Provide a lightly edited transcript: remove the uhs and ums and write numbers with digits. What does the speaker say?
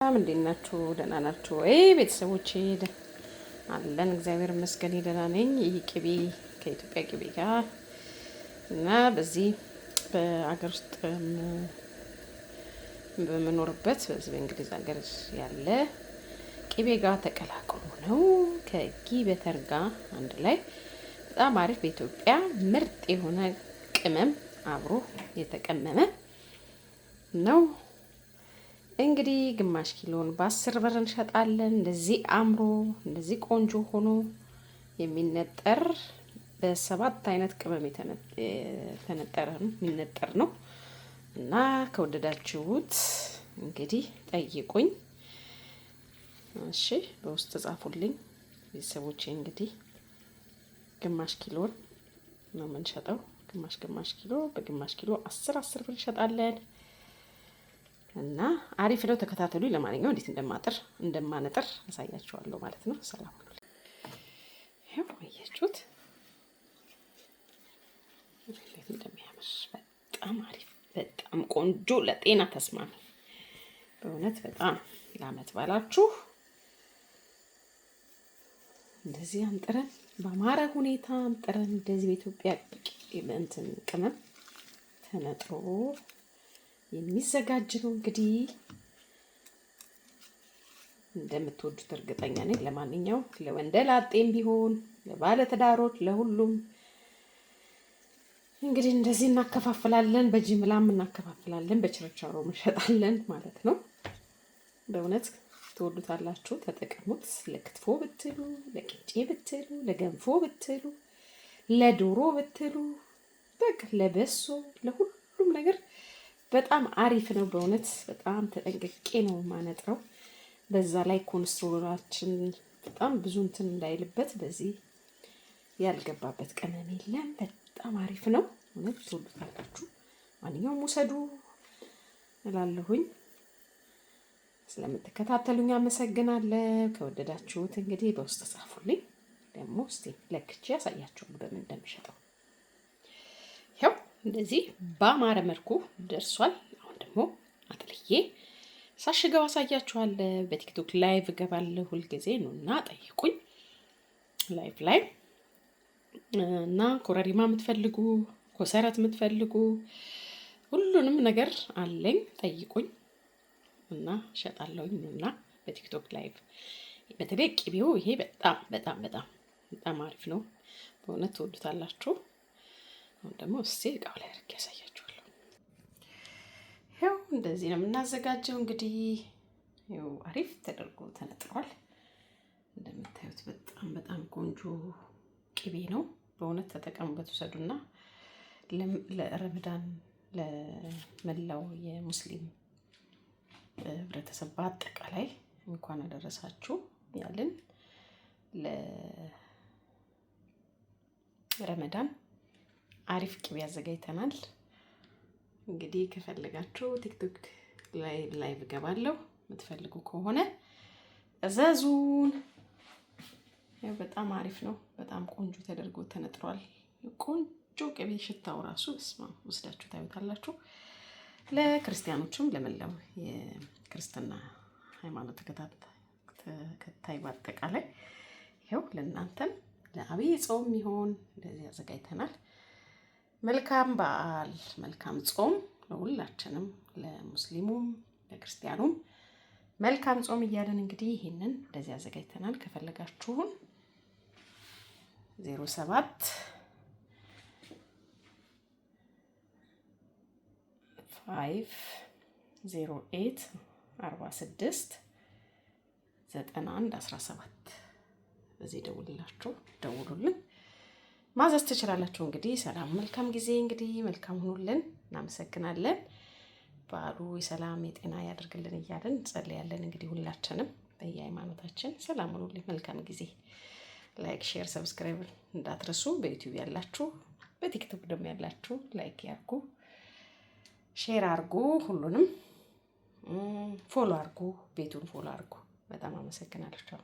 እንዴት ናችሁ? ደህና ናችሁ ወይ ቤተሰቦቼ? አለን እግዚአብሔር ይመስገን ደህና ነኝ። ይህ ቅቤ ከኢትዮጵያ ቅቤ ጋር እና በዚህ በአገር ውስጥ በምኖርበት በዚህ በእንግሊዝ ሀገር ያለ ቅቤ ጋር ተቀላቅሎ ነው ከጊ በተር ጋር አንድ ላይ በጣም አሪፍ በኢትዮጵያ ምርጥ የሆነ ቅመም አብሮ የተቀመመ ነው። እንግዲህ ግማሽ ኪሎን በ10 ብር እንሸጣለን። እንደዚህ አምሮ እንደዚህ ቆንጆ ሆኖ የሚነጠር በሰባት አይነት ቅመም የሚነጠር ነው እና ከወደዳችሁት እንግዲህ ጠይቁኝ። እሺ በውስጥ ጻፉልኝ ቤተሰቦቼ። እንግዲህ ግማሽ ኪሎን ነው የምንሸጠው። ግማሽ ኪሎ በግማሽ ኪሎ 10 ብር እንሸጣለን። እና አሪፍ ነው። ተከታተሉኝ። ለማንኛውም እንዴት እንደማነጥር አሳያችኋለሁ ማለት ነው። ሰላም ሁኑ። ይሄው አያችሁት እንዴት እንደሚያምር በጣም አሪፍ፣ በጣም ቆንጆ፣ ለጤና ተስማሚ በእውነት በጣም ለዓመት ባላችሁ እንደዚህ አንጥረን በአማረ ሁኔታ አንጥረን እንደዚህ በኢትዮጵያ ቅመም ተነጥሮ የሚዘጋጅ ነው። እንግዲህ እንደምትወዱት እርግጠኛ ነኝ። ለማንኛውም ለወንደላጤም ቢሆን ለባለ ትዳሮች ለሁሉም እንግዲህ እንደዚህ እናከፋፍላለን። በጅምላም እናከፋፍላለን፣ በችርቻሮ እንሸጣለን ማለት ነው። በእውነት ትወዱታላችሁ፣ ተጠቀሙት። ለክትፎ ብትሉ፣ ለቅንጬ ብትሉ፣ ለገንፎ ብትሉ፣ ለዶሮ ብትሉ፣ በቃ ለበሶ፣ ለሁሉም ነገር በጣም አሪፍ ነው። በእውነት በጣም ተጠንቅቄ ነው ማነጥረው። በዛ ላይ ኮንስትሮላችን በጣም ብዙ እንትን እንዳይልበት በዚህ ያልገባበት ቅመም የለም። በጣም አሪፍ ነው። እውነት ትወዱታላችሁ። ማንኛውም ውሰዱ እላለሁኝ። ስለምትከታተሉኝ አመሰግናለሁ። ከወደዳችሁት እንግዲህ በውስጥ ጻፉልኝ። ደግሞ እስቲ ለክቼ ያሳያችኋለሁ በምን እንደምሸጠው። ያው እንደዚህ በአማረ መልኩ ደርሷል። አሁን ደግሞ አጥልዬ ሳሽገው አሳያችኋለሁ። በቲክቶክ ላይቭ እገባለሁ ሁልጊዜ ነውና ጠይቁኝ። ላይቭ ላይ እና ኮረሪማ የምትፈልጉ ኮሰረት የምትፈልጉ ሁሉንም ነገር አለኝ፣ ጠይቁኝ እና እሸጣለሁኝ። እና በቲክቶክ ላይቭ በተለይ ቅቤው ይሄ በጣም በጣም በጣም በጣም አሪፍ ነው። በእውነት ትወዱታላችሁ። አሁን ደግሞ እስቲ እቃው ላይ አድርጌ ያሳያችኋለሁ። ይኸው እንደዚህ ነው የምናዘጋጀው። እንግዲህ ይኸው አሪፍ ተደርጎ ተነጥሯል። እንደምታዩት በጣም በጣም ቆንጆ ቅቤ ነው። በእውነት ተጠቀሙበት፣ ውሰዱና ለረመዳን ለመላው የሙስሊም ህብረተሰብ በአጠቃላይ እንኳን አደረሳችሁ ያልን ለረመዳን አሪፍ ቅቤ አዘጋጅተናል። እንግዲህ ከፈለጋችሁ ቲክቶክ ላይ እገባለሁ። የምትፈልጉ ከሆነ እዘዙን። ያው በጣም አሪፍ ነው። በጣም ቆንጆ ተደርጎ ተነጥሯል። ቆንጆ ቅቤ፣ ሽታው ራሱ እስማ ወስዳችሁ ታዩታላችሁ። ለክርስቲያኖችም ለመላው የክርስትና ሃይማኖት ተከታይ በአጠቃላይ ይኸው ለእናንተም ለአብይ ጾም ይሆን እንደዚህ አዘጋጅተናል። መልካም በዓል፣ መልካም ጾም ለሁላችንም፣ ለሙስሊሙም ለክርስቲያኑም መልካም ጾም እያለን እንግዲህ ይሄንን እንደዚህ አዘጋጅተናል። ከፈለጋችሁን 07 508 46 91 17 በዚህ ደውሉልን፣ ማዘዝ ትችላላችሁ። እንግዲህ ሰላም፣ መልካም ጊዜ። እንግዲህ መልካም ሁኑልን። እናመሰግናለን። በዓሉ የሰላም የጤና ያደርግልን እያለን እንጸልያለን። እንግዲህ ሁላችንም በየሃይማኖታችን ሰላም ሁኑልን። መልካም ጊዜ። ላይክ፣ ሼር፣ ሰብስክራይብ እንዳትረሱ። በዩቲዩብ ያላችሁ፣ በቲክቶክ ደግሞ ያላችሁ ላይክ ያርጉ፣ ሼር አርጉ፣ ሁሉንም ፎሎ አርጉ፣ ቤቱን ፎሎ አርጉ። በጣም አመሰግናለሁ።